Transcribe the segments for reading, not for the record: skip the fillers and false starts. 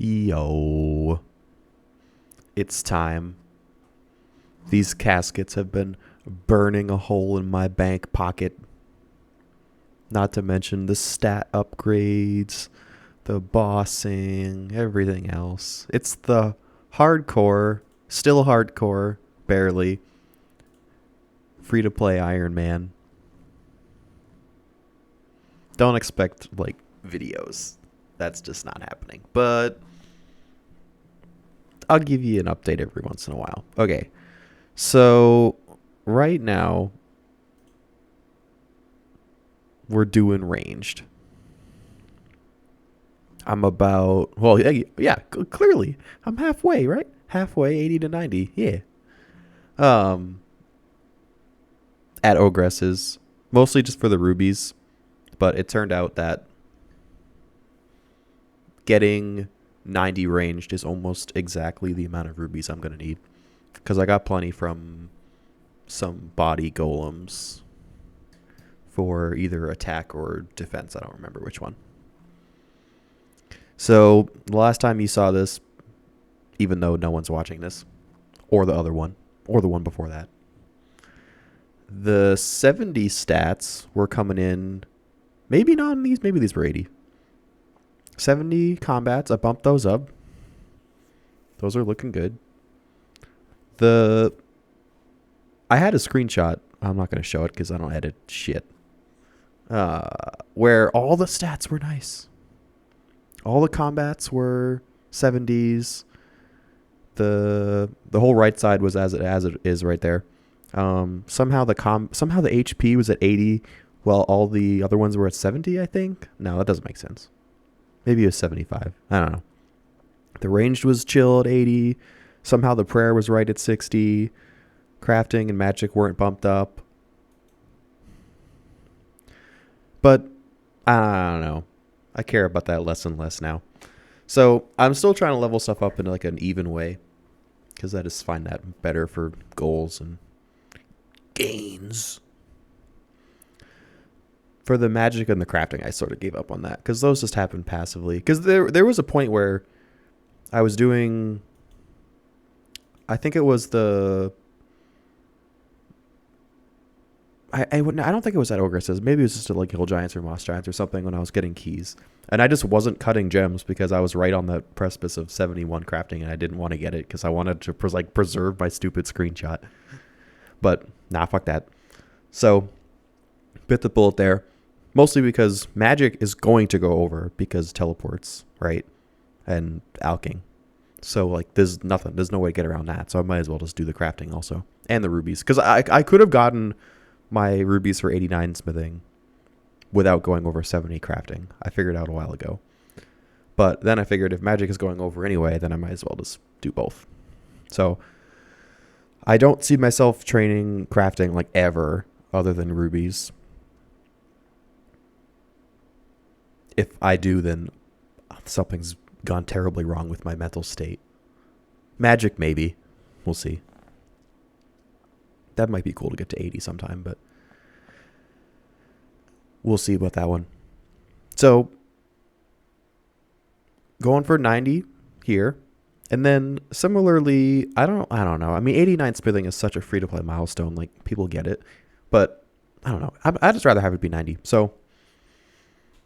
Yo, it's time. These caskets have been burning a hole in my bank pocket. Not to mention the stat upgrades, the bossing, everything else. It's the hardcore, still hardcore, barely, free to play Ironman. Don't expect, videos. That's just not happening. But I'll give you an update every once in a while. Okay. So right now we're doing ranged. I'm about clearly I'm halfway, right? Halfway, 80 to 90. Yeah. Um at Ogresses, mostly just for the rubies, but it turned out that getting 90 ranged is almost exactly the amount of rubies I'm going to need because I got plenty from some body golems for either attack or defense. I don't remember which one. So the last time you saw this, even though no one's watching this, or the other one, or the one before that, the 70 stats were coming in. Maybe not in these. Maybe these were 80. 70 combats. I bumped those up. Those are looking good. I had a screenshot. I'm not going to show it because I don't edit shit. Where all the stats were nice. All the combats were 70s. The whole right side was as it is right there. Somehow the HP was at 80, while all the other ones were at 70. I think. No, that doesn't make sense. Maybe it was 75. I don't know. The ranged was chill at 80. Somehow the prayer was right at 60. Crafting and magic weren't bumped up. But I don't know. I care about that less and less now. So I'm still trying to level stuff up in like an even way, because I just find that better for goals and gains. For the magic and the crafting, I sort of gave up on that because those just happen passively. Because there was a point where I was doing, I think it was the, I don't think it was at Ogresses. Maybe it was just at like Hill Giants or Moss Giants or something when I was getting keys. And I just wasn't cutting gems because I was right on the precipice of 71 crafting and I didn't want to get it because I wanted to preserve my stupid screenshot. But nah, fuck that. So bit the bullet there. Mostly because magic is going to go over because teleports, right? And alching. So like there's no way to get around that. So I might as well just do the crafting also. And the rubies. Because I could have gotten my rubies for 89 smithing without going over 70 crafting. I figured out a while ago. But then I figured if magic is going over anyway, then I might as well just do both. So I don't see myself training crafting like ever other than rubies. If I do, then something's gone terribly wrong with my mental state. Magic, maybe. We'll see. That might be cool to get to 80 sometime, but we'll see about that one. So, going for 90 here. And then similarly, I don't know. I mean, 89 smithing is such a free-to-play milestone. Like, people get it. But, I don't know. I'd just rather have it be 90. So,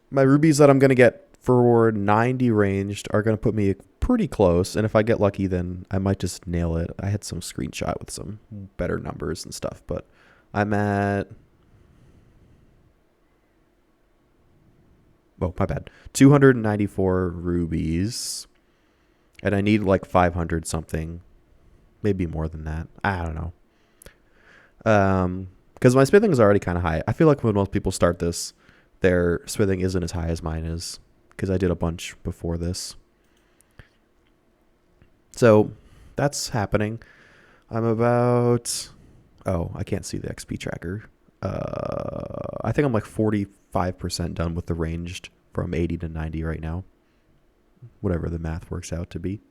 my rubies that I'm going to get for 90 ranged are going to put me pretty close. And if I get lucky, then I might just nail it. I had some screenshot with some better numbers and stuff. But I'm at... Oh, my bad. 294 rubies. And I need like 500 something. Maybe more than that. I don't know. Because my smithing is already kind of high. I feel like when most people start this, their smithing isn't as high as mine is. Because I did a bunch before this. So, that's happening. I'm about... Oh, I can't see the XP tracker. I think I'm like 45% done with the ranged from 80 to 90 right now. Whatever the math works out to be.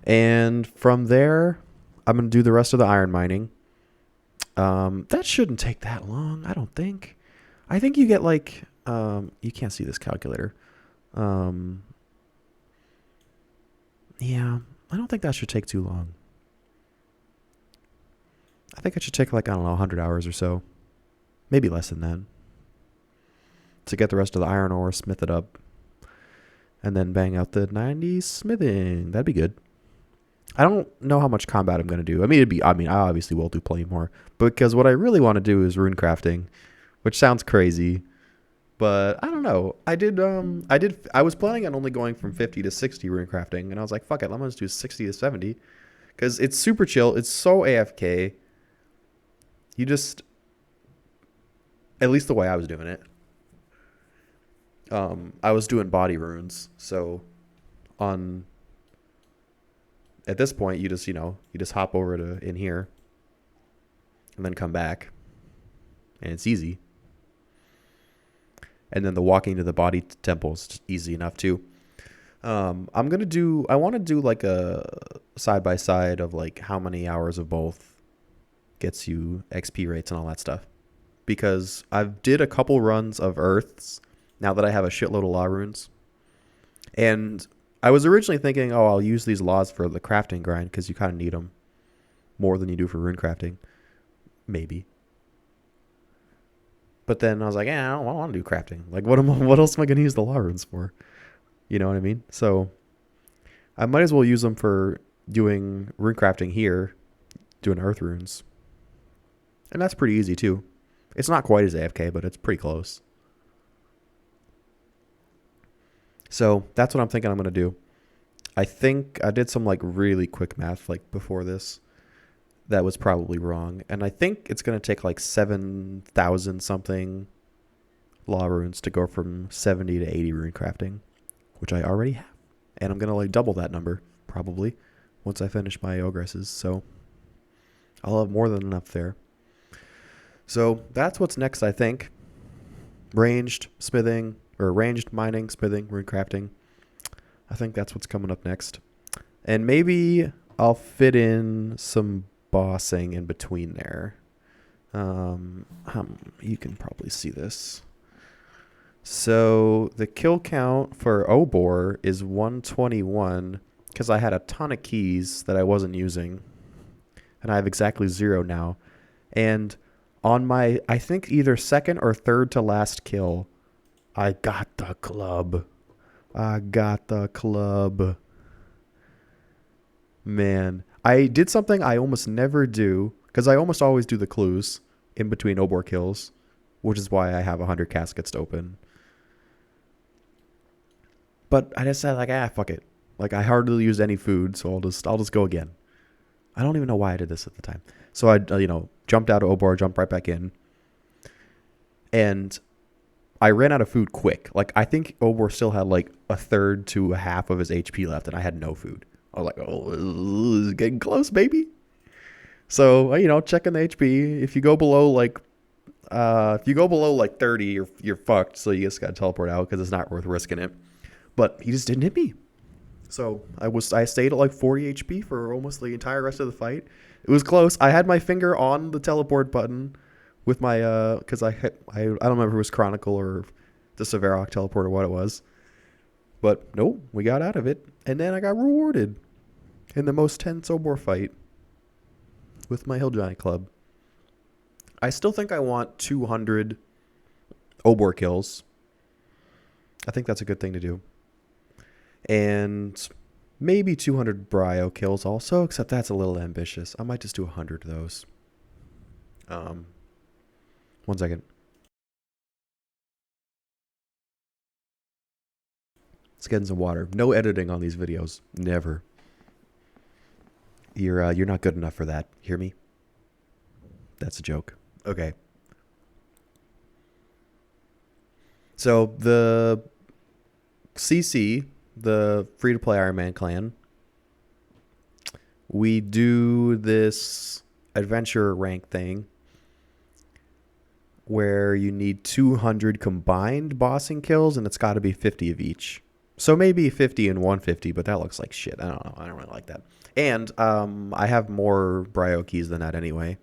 And from there, I'm going to do the rest of the iron mining. That shouldn't take that long, I don't think. I think you get like... you can't see this calculator. Yeah, I don't think that should take too long. I think it should take like, I don't know, 100 hours or so. Maybe less than that. To get the rest of the iron ore, smith it up, and then bang out the 90 smithing. That'd be good. I don't know how much combat I'm going to do. I obviously will do plenty more. Because what I really want to do is rune crafting, which sounds crazy. But I don't know. I was planning on only going from 50 to 60 rune crafting. And I was like, fuck it, I'm going to do 60 to 70. Because it's super chill. It's so AFK. You just, at least the way I was doing it. I was doing body runes. So on, at this point, you just hop over to in here and then come back. And it's easy. And then the walking to the body temple is just easy enough too. I want to do like a side by side of like how many hours of both gets you XP rates and all that stuff. Because I've did a couple runs of Earths now that I have a shitload of law runes. And I was originally thinking, oh, I'll use these laws for the crafting grind because you kind of need them more than you do for rune crafting. Maybe. But then I was like, I don't want to do crafting. Like, what else am I going to use the law runes for? You know what I mean? So I might as well use them for doing rune crafting here, doing earth runes. And that's pretty easy too. It's not quite as AFK, but it's pretty close. So that's what I'm thinking I'm going to do. I think I did some like really quick math like before this. That was probably wrong. And I think it's going to take like 7,000 something law runes to go from 70 to 80 rune crafting, which I already have. And I'm going to like double that number probably once I finish my ogresses. So I'll have more than enough there. So that's what's next, I think. Ranged mining, smithing, rune crafting. I think that's what's coming up next. And maybe I'll fit in some bossing in between there. You can probably see this. So the kill count for Obor is 121 because I had a ton of keys that I wasn't using. And I have exactly 0 now. And on my, I think either second or third to last kill, I got the club. Man, I did something I almost never do because I almost always do the clues in between Obor kills, which is why I have 100 caskets to open. But I just said like, fuck it. Like I hardly use any food, so I'll just go again. I don't even know why I did this at the time. So I jumped out of Obor, jumped right back in. And I ran out of food quick. Like I think Obor still had like a third to a half of his HP left and I had no food. I was like, oh, this is getting close, baby. So, checking the HP. If you go below like 30, you're fucked. So you just got to teleport out because it's not worth risking it. But he just didn't hit me. So I stayed at like 40 HP for almost the entire rest of the fight. It was close. I had my finger on the teleport button with my because I don't remember if it was Chronicle or the Sevarok teleport or what it was. But no, we got out of it. And then I got rewarded in the most tense Obor fight with my Hill Giant Club. I still think I want 200 Obor kills. I think that's a good thing to do. And maybe 200 Brio kills also, except that's a little ambitious. I might just do 100 of those. 1 second. Let's get in some water. No editing on these videos. Never. You're not good enough for that. Hear me? That's a joke. Okay. So the CC, the free-to-play Ironman clan, we do this adventure rank thing where you need 200 combined bossing kills, and it's got to be 50 of each. So maybe 50 and 150, but that looks like shit. I don't know. I don't really like that. And I have more Brio keys than that anyway.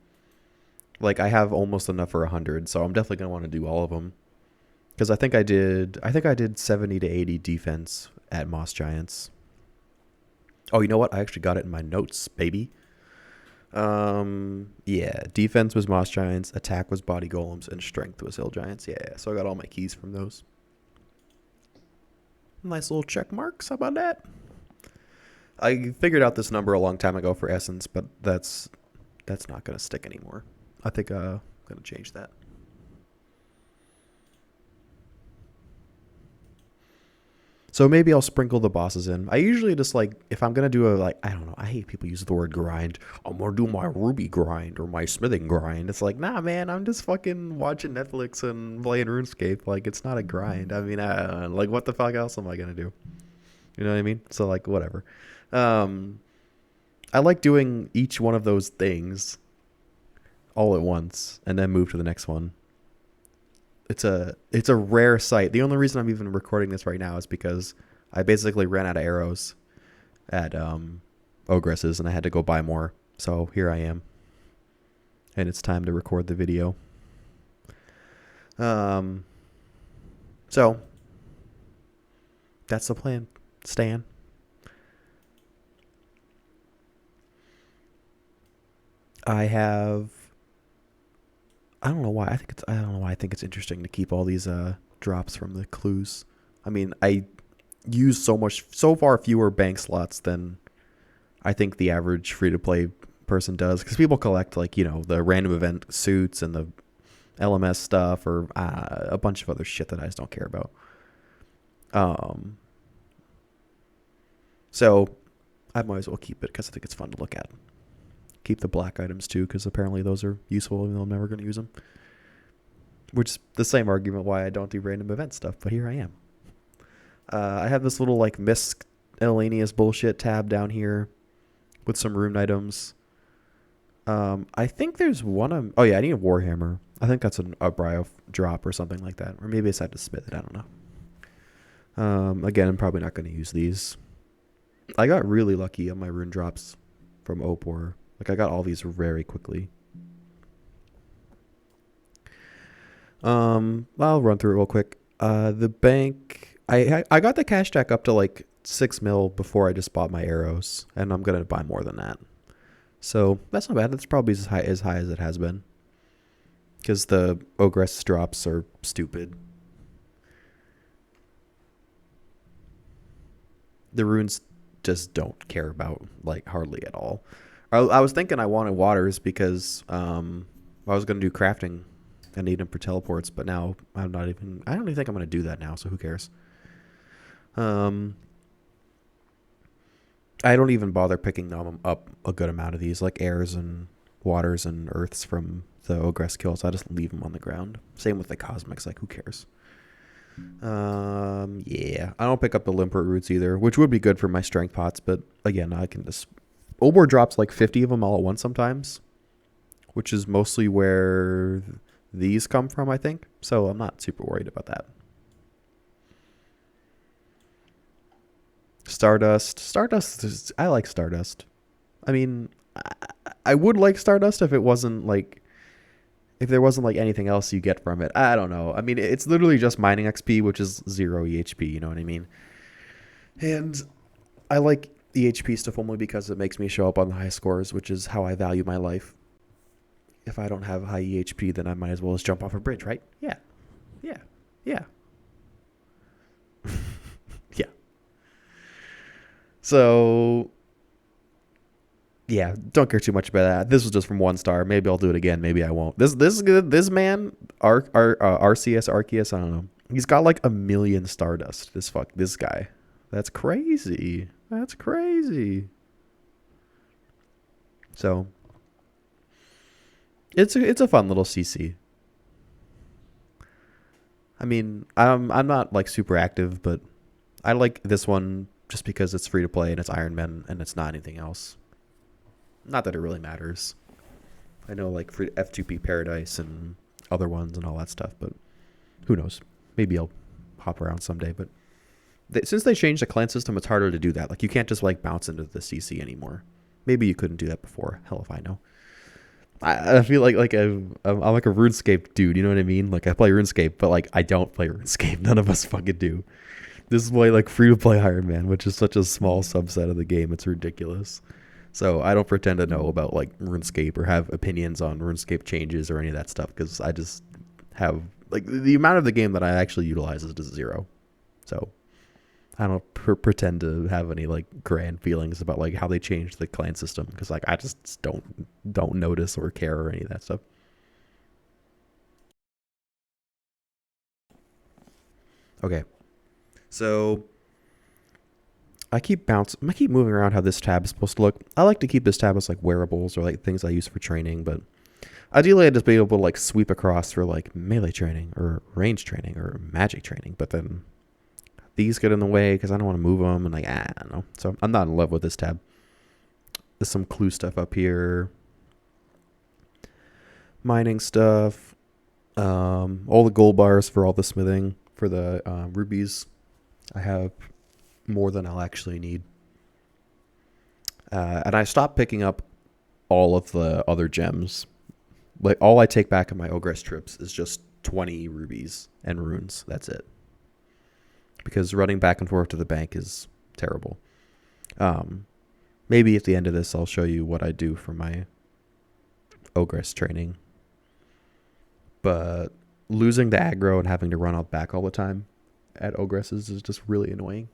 Like, I have almost enough for 100, so I'm definitely going to want to do all of them. Because I think I did 70 to 80 defense at Moss Giants. Oh, you know what? I actually got it in my notes, baby. Yeah. Defense was Moss Giants, attack was Body Golems, and strength was Hill Giants. Yeah, so I got all my keys from those. Nice little check marks. How about that? I figured out this number a long time ago for Essence, but that's not going to stick anymore. I think I'm going to change that. So maybe I'll sprinkle the bosses in. I usually just like, if I'm going to do a, like, I don't know, I hate people use the word grind. I'm going to do my Ruby grind or my smithing grind. It's like, nah, man, I'm just fucking watching Netflix and playing RuneScape. Like, it's not a grind. I mean, like, what the fuck else am I going to do? You know what I mean? So, like, whatever. I like doing each one of those things all at once and then move to the next one. It's a rare sight. The only reason I'm even recording this right now is because I basically ran out of arrows at Ogresses and I had to go buy more. So here I am. And it's time to record the video. So that's the plan, Stan. I don't know why. I don't know why I think it's interesting to keep all these drops from the clues. I mean, I use so far fewer bank slots than I think the average free to play person does, because people collect, like, you know, the random event suits and the LMS stuff or a bunch of other shit that I just don't care about. So I might as well keep it because I think it's fun to look at. Keep the black items too, because apparently those are useful even though I'm never going to use them. Which is the same argument why I don't do random event stuff, but here I am. I have this little like miscellaneous bullshit tab down here with some rune items. I think there's one. Oh yeah, I need a Warhammer. I think that's a Brio drop or something like that, or maybe I just had to smith it. I don't know. Again, I'm probably not going to use these. I got really lucky on my rune drops from Opor. Like, I got all these very quickly. I'll run through it real quick. The bank, I got the cash stack up to like 6 mil before I just bought my arrows, and I'm gonna buy more than that. So that's not bad. That's probably as high as it has been, because the Ogress drops are stupid. The runes just don't care about, like, hardly at all. I was thinking I wanted waters because I was going to do crafting and need them for teleports, but now I don't even think I'm going to do that now, so who cares? I don't even bother picking them up a good amount of these, like airs and waters and earths from the Ogress kills. I just leave them on the ground. Same with the cosmics, like, who cares? Yeah, I don't pick up the limpert roots either, which would be good for my strength pots, but again, I can just... Obor drops like 50 of them all at once sometimes, which is mostly where these come from, I think. So I'm not super worried about that. Stardust. I like Stardust. I mean, I would like Stardust if there wasn't like anything else you get from it. I don't know. I mean, it's literally just mining XP, which is 0 EHP, you know what I mean? And I like EHP stuff only because it makes me show up on the high scores, which is how I value my life. If I don't have high EHP, then I might as well just jump off a bridge, right? Yeah. Yeah. So, yeah, don't care too much about that. This was just from 1 star. Maybe I'll do it again. Maybe I won't. This man, RCS, Arceus, I don't know. He's got like 1 million Stardust. This guy. That's crazy. So, it's a fun little CC. I mean, I'm not like super active, but I like this one just because it's free to play and it's Ironman and it's not anything else. Not that it really matters. I know like for F2P Paradise and other ones and all that stuff, but who knows? Maybe I'll hop around someday. But since they changed the clan system, it's harder to do that. Like, you can't just like bounce into the CC anymore. Maybe you couldn't do that before. Hell if I know. I feel like I'm like a RuneScape dude. You know what I mean? Like, I play RuneScape, but like I don't play RuneScape. None of us fucking do. This is why like free to play Ironman, which is such a small subset of the game. It's ridiculous. So I don't pretend to know about like RuneScape or have opinions on RuneScape changes or any of that stuff because I just have like the amount of the game that I actually utilize is just zero. So I don't pretend to have any like grand feelings about like how they changed the clan system because like I just don't notice or care or any of that stuff. Okay, so I keep moving around how this tab is supposed to look. I like to keep this tab as like wearables or like things I use for training, but ideally I'd just be able to like sweep across for like melee training or range training or magic training, but then these get in the way because I don't want to move them and like, I don't know. So I'm not in love with this tab. There's some clue stuff up here. Mining stuff. All the gold bars for all the smithing. For the rubies. I have more than I'll actually need. And I stopped picking up all of the other gems. Like all I take back on my Ogress trips is just 20 rubies and runes. That's it. Because running back and forth to the bank is terrible. Maybe at the end of this, I'll show you what I do for my Ogress training. But losing the aggro and having to run out back all the time at Ogresses is just really annoying.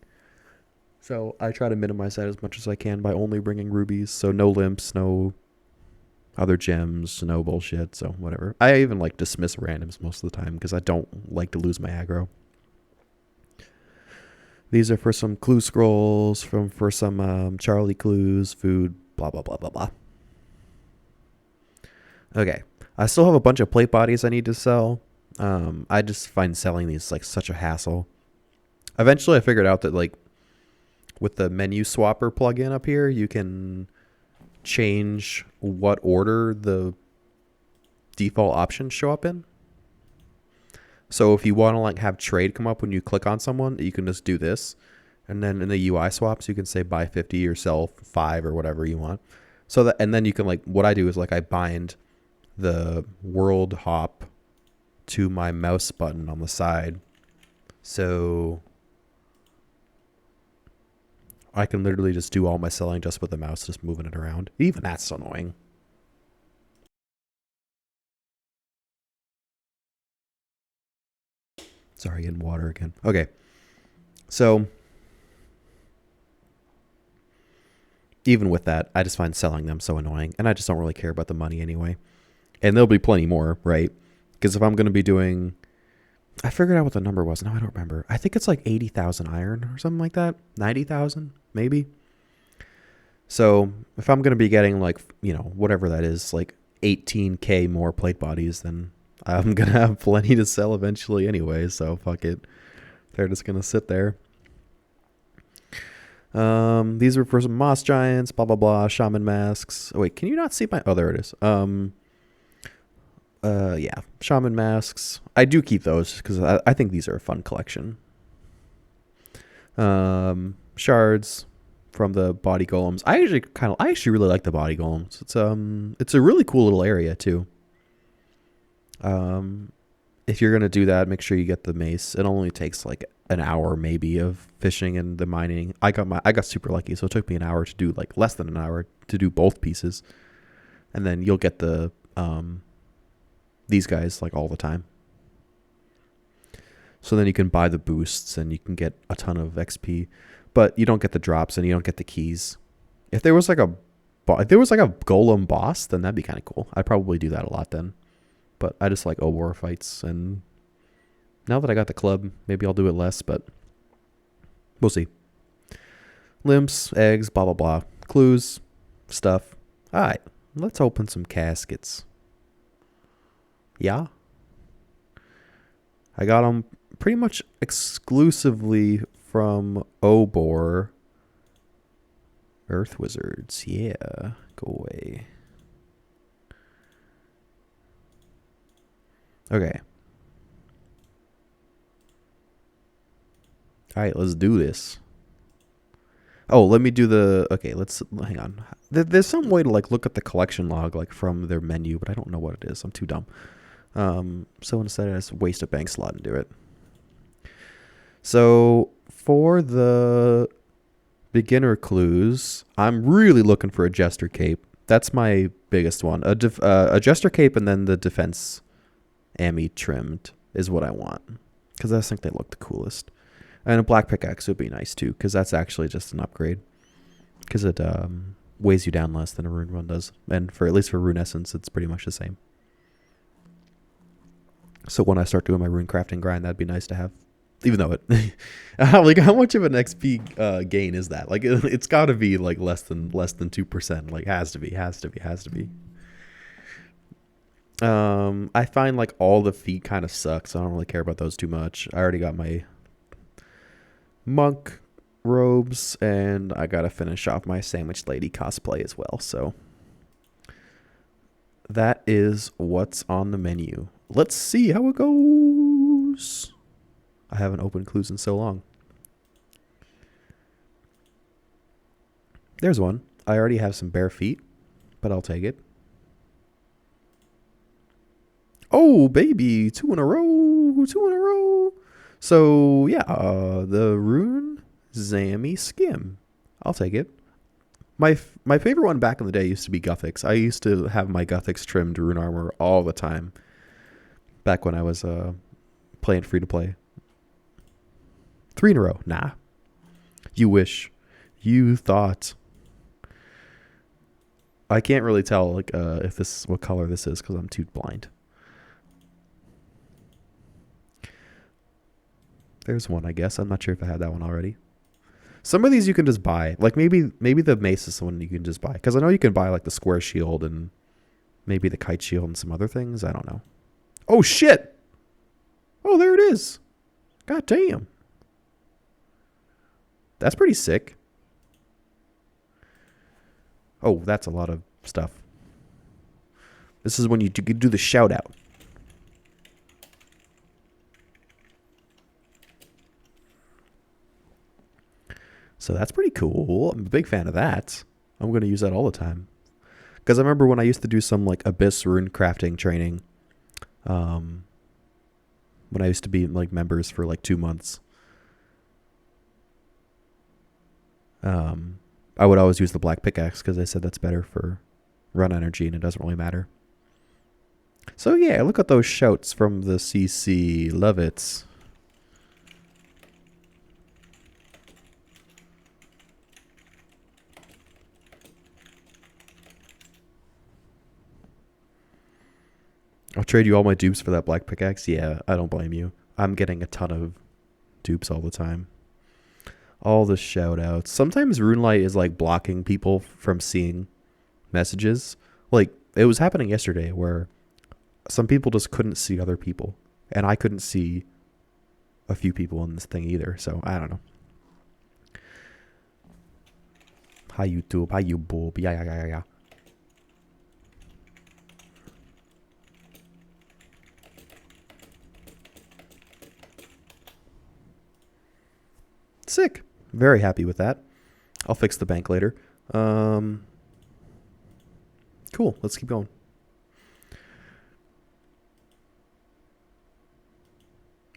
So I try to minimize that as much as I can by only bringing rubies. So no limps, no other gems, no bullshit. So whatever. I even like dismiss randoms most of the time because I don't like to lose my aggro. These are for some clue scrolls, for some Charlie clues, food, blah, blah, blah, blah, blah. Okay. I still have a bunch of plate bodies I need to sell. I just find selling these like such a hassle. Eventually I figured out that like with the menu swapper plugin up here, you can change what order the default options show up in. So if you want to like have trade come up when you click on someone, you can just do this. And then in the UI swaps, you can say buy 50 or sell 5 or whatever you want. So that, and then you can like, what I do is like I bind the world hop to my mouse button on the side. So I can literally just do all my selling just with the mouse, just moving it around. Even that's annoying. Sorry, getting water again. Okay. So even with that, I just find selling them so annoying. And I just don't really care about the money anyway. And there'll be plenty more, right? Because if I'm going to be doing... I figured out what the number was. No, I don't remember. I think it's like 80,000 iron or something like that. 90,000, maybe. So if I'm going to be getting like, you know, whatever that is, like 18K more plate bodies, then I'm going to have plenty to sell eventually anyway. So fuck it. They're just going to sit there. These are for some moss giants, blah, blah, blah, shaman masks. Oh, wait, can you not see my... Oh, there it is. Yeah, shaman masks. I do keep those because I think these are a fun collection. Shards from the body golems. I actually really like the body golems. It's a really cool little area too. If you're gonna do that, make sure you get the mace. It only takes like an hour maybe of fishing and the mining. I got super lucky, so it took me an hour to do, like less than an hour to do both pieces, and then you'll get the these guys like all the time. So then you can buy the boosts and you can get a ton of XP, but you don't get the drops and you don't get the keys. If there was like a golem boss, then that'd be kind of cool. I'd probably do that a lot then. But I just like Obor fights, and now that I got the club, maybe I'll do it less, but we'll see. Limps, eggs, blah, blah, blah. Clues, stuff. All right, let's open some caskets. Yeah. I got them pretty much exclusively from Obor. Earth Wizards, yeah. Go away. Okay. All right, let's do this. Oh, let me do the... Okay, hang on. There's some way to like look at the collection log like from their menu, but I don't know what it is. I'm too dumb. So instead I just waste a bank slot and do it. So For the beginner clues, I'm really looking for a Jester Cape. That's my biggest one. A Jester Cape and then the defense Ami trimmed is what I want. Because I just think they look the coolest. And a black pickaxe would be nice too, because that's actually just an upgrade. Because it weighs you down less than a rune one does. And for at least for rune essence, it's pretty much the same. So when I start doing my rune crafting grind, that'd be nice to have. Even though it, like, how much of an XP gain is that? Like, it's got to be like less than 2%. Like, has to be. I find like all the feet kind of suck, so I don't really care about those too much. I already got my monk robes, and I gotta finish off my sandwich lady cosplay as well. So that is what's on the menu. Let's see how it goes. I haven't opened clues in so long. There's one. I already have some bare feet, but I'll take it. Oh, baby. 2 in a row. So, yeah, the rune Zammy skim. I'll take it. My favorite one back in the day used to be Guthix. I used to have my Guthix trimmed rune armor all the time. Back when I was playing free to play. 3 in a row. Nah. You wish. You thought. I can't really tell like what color this is because I'm too blind. There's one, I guess. I'm not sure if I had that one already. Some of these you can just buy. Like maybe the mace is the one you can just buy. Because I know you can buy like the square shield and maybe the kite shield and some other things. I don't know. Oh, shit. Oh, there it is. God damn. That's pretty sick. Oh, that's a lot of stuff. This is when you do the shout out. So that's pretty cool. I'm a big fan of that. I'm going to use that all the time. Because I remember when I used to do some like Abyss rune crafting training. When I used to be like members for like 2 months. I would always use the black pickaxe because they said that's better for run energy and it doesn't really matter. So yeah, look at those shouts from the CC. Love it. I'll trade you all my dupes for that black pickaxe. Yeah, I don't blame you. I'm getting a ton of dupes all the time. All the shout outs. Sometimes RuneLight is like blocking people from seeing messages. Like it was happening yesterday where some people just couldn't see other people. And I couldn't see a few people in this thing either. So I don't know. Hi YouTube. Hi you boob. Yeah. Sick. Very happy with that. I'll fix the bank later. Cool. Let's keep going.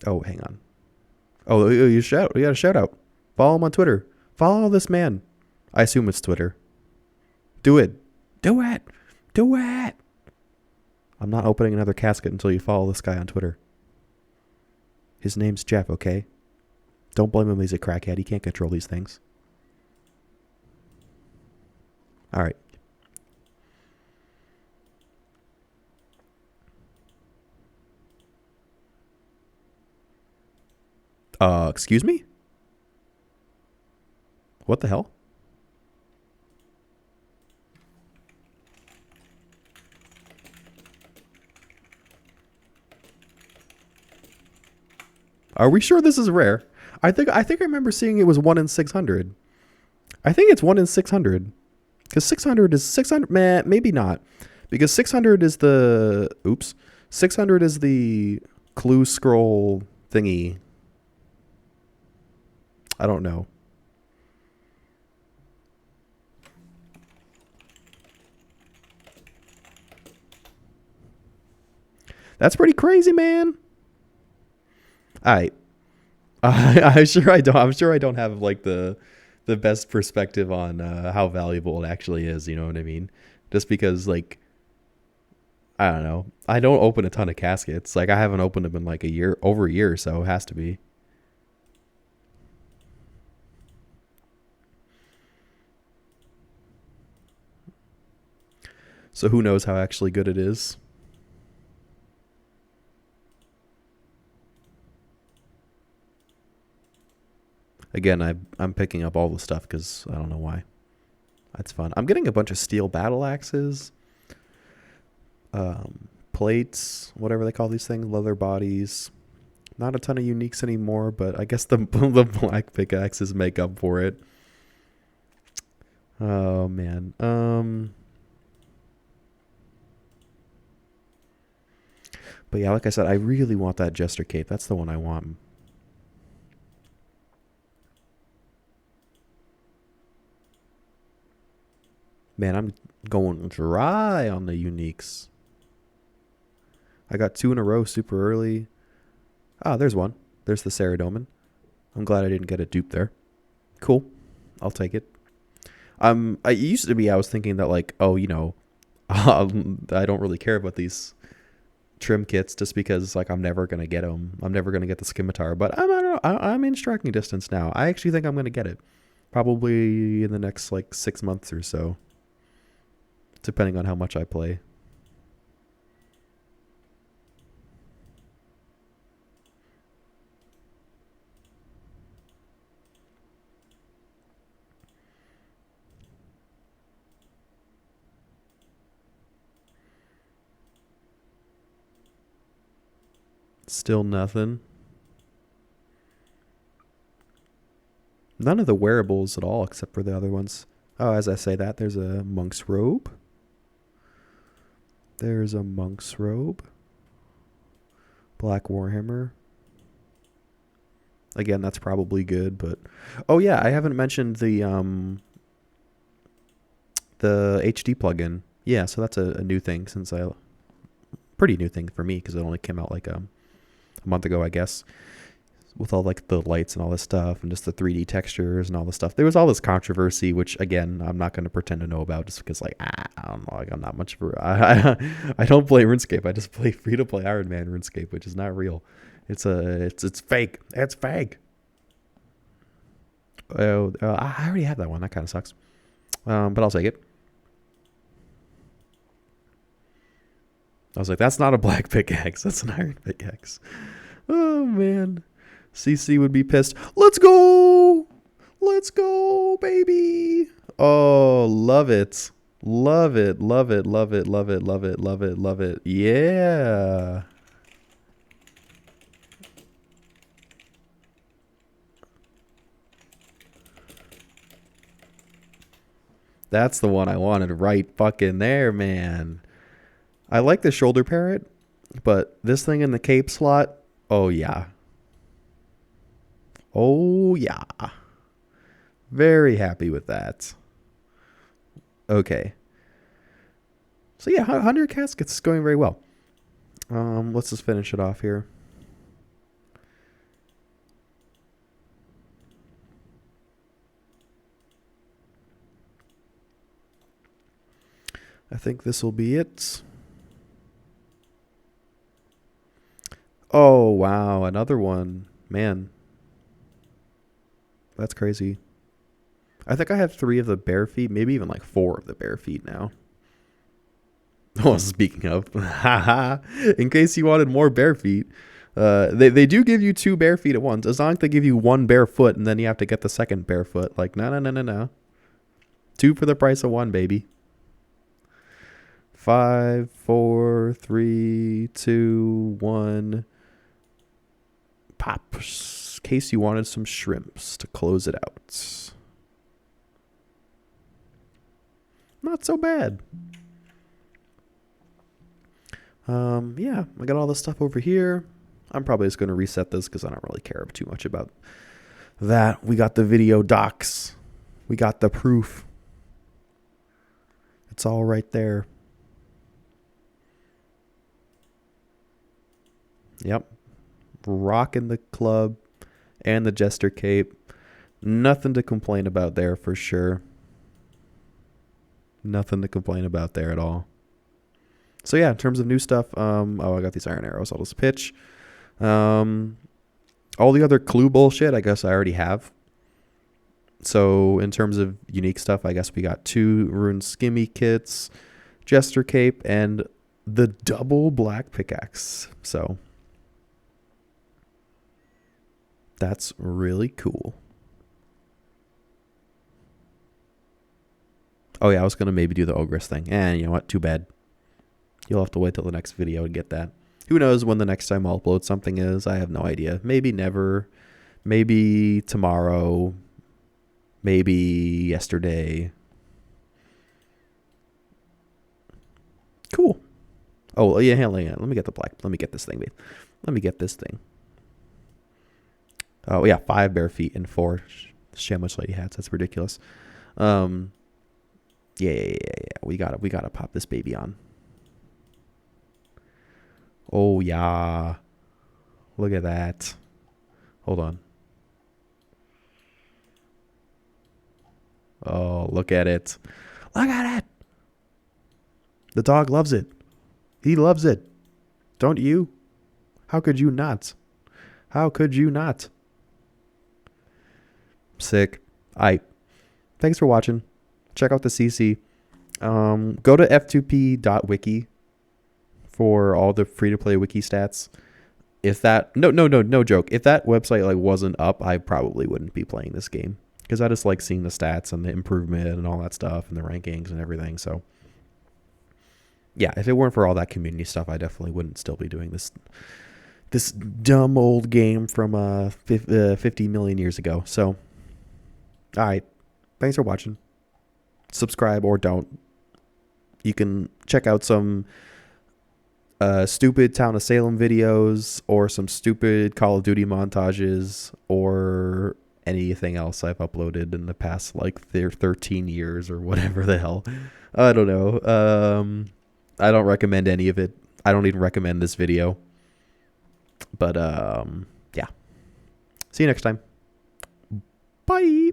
Oh, hang on. Oh, you got a shout out. Follow him on Twitter. Follow this man. I assume it's Twitter. Do it. I'm not opening another casket until you follow this guy on Twitter. His name's Jeff, okay? Don't blame him, he's a crackhead. He can't control these things. All right. Excuse me? What the hell? Are we sure this is rare? I think I remember seeing it was 1 in 600. I think it's 1 in 600. Because 600 is 600. Meh, maybe not. Because 600 is the 600 is the clue scroll thingy. I don't know. That's pretty crazy, man. All right. I'm sure I don't have like the best perspective on how valuable it actually is. You know what I mean? Just because like I don't know, I don't open a ton of caskets. Like I haven't opened them in like a year, over a year, so it has to be. So who knows how actually good it is? Again, I'm picking up all the stuff because I don't know why. That's fun. I'm getting a bunch of steel battle axes, plates, whatever they call these things, leather bodies. Not a ton of uniques anymore, but I guess the the black pickaxes make up for it. Oh man. But yeah, like I said, I really want that Jester cape. That's the one I want. Man, I'm going dry on the uniques. I got two in a row super early. Ah, there's one. There's the Ceradomin. I'm glad I didn't get a dupe there. Cool. I'll take it. I used to be. I was thinking that like, oh, you know, I don't really care about these trim kits just because like I'm never gonna get them. I'm never gonna get the scimitar. But I don't know. I'm in striking distance now. I actually think I'm gonna get it. Probably in the next like 6 months or so, depending on how much I play. Still nothing. None of the wearables at all except for the other ones. Oh, as I say that, there's a monk's robe. There's a monk's robe. Black Warhammer. Again, that's probably good, but oh yeah, I haven't mentioned the HD plugin. Yeah, so that's a new thing since I pretty new thing for me because it only came out like a month ago, I guess. With all like the lights and all this stuff and just the 3D textures and all this stuff. There was all this controversy, which again, I'm not going to pretend to know about just because like, I don't know, like I'm not much of I don't play RuneScape. I just play free to play Ironman RuneScape, which is not real. It's fake. It's fake. Oh, I already have that one. That kind of sucks. But I'll take it. I was like, that's not a black pickaxe. That's an iron pickaxe. Oh man. CC would be pissed. Let's go. Let's go, baby. Oh, love it. Love it. Love it. Love it. Love it. Love it. Love it. Love it. Yeah. That's the one I wanted right fucking there, man. I like the shoulder parrot, but this thing in the cape slot, oh yeah. Oh yeah. Very happy with that. Okay. So yeah, 100 caskets is going very well. Let's just finish it off here. I think this will be it. Oh, wow. Another one. Man, that's crazy. I think I have 3 of the bare feet, maybe even like 4 of the bare feet now. Oh, speaking of, in case you wanted more bare feet, they do give you 2 bare feet at once. As long as they give you 1 bare foot and then you have to get the second bare foot. Like, no. 2 for the price of 1, baby. 5, 4, 3, 2, 1. Pop. In case you wanted some shrimps to close it out. Not so bad. Yeah, I got all this stuff over here. I'm probably just going to reset this because I don't really care too much about that. We got the video docs. We got the proof. It's all right there. Yep. Rocking the club. and the Jester Cape. Nothing to complain about there for sure. Nothing to complain about there at all. So yeah, in terms of new stuff, I got these iron arrows. I'll just pitch. All the other clue bullshit, I guess I already have. So in terms of unique stuff, I guess we got 2 rune skimmy kits, Jester Cape, and the double black pickaxe. So that's really cool. Oh yeah, I was going to maybe do the Ogress thing. And you know what? Too bad. You'll have to wait till the next video to get that. Who knows when the next time I'll upload something is? I have no idea. Maybe never. Maybe tomorrow. Maybe yesterday. Cool. Oh, yeah, hell yeah. Let me get the black. Let me get this thing, babe. Let me get this thing. Oh, yeah, 5 bare feet and 4 Shamwich Lady hats. That's ridiculous. Yeah. We gotta pop this baby on. Oh, yeah. Look at that. Hold on. Oh, look at it. Look at it. The dog loves it. He loves it. Don't you? How could you not? How could you not? Sick. Thanks for watching. Check out the CC. Go to f2p.wiki for all the free-to-play wiki stats. If that no joke. If that website like wasn't up, I probably wouldn't be playing this game because I just like seeing the stats and the improvement and all that stuff and the rankings and everything. So yeah, if it weren't for all that community stuff, I definitely wouldn't still be doing this dumb old game from 50 million years ago. So all right, thanks for watching. Subscribe or don't. You can check out some stupid Town of Salem videos or some stupid Call of Duty montages or anything else I've uploaded in the past like 13 years or whatever the hell. I don't know. I don't recommend any of it. I don't even recommend this video. But yeah. See you next time. Bye.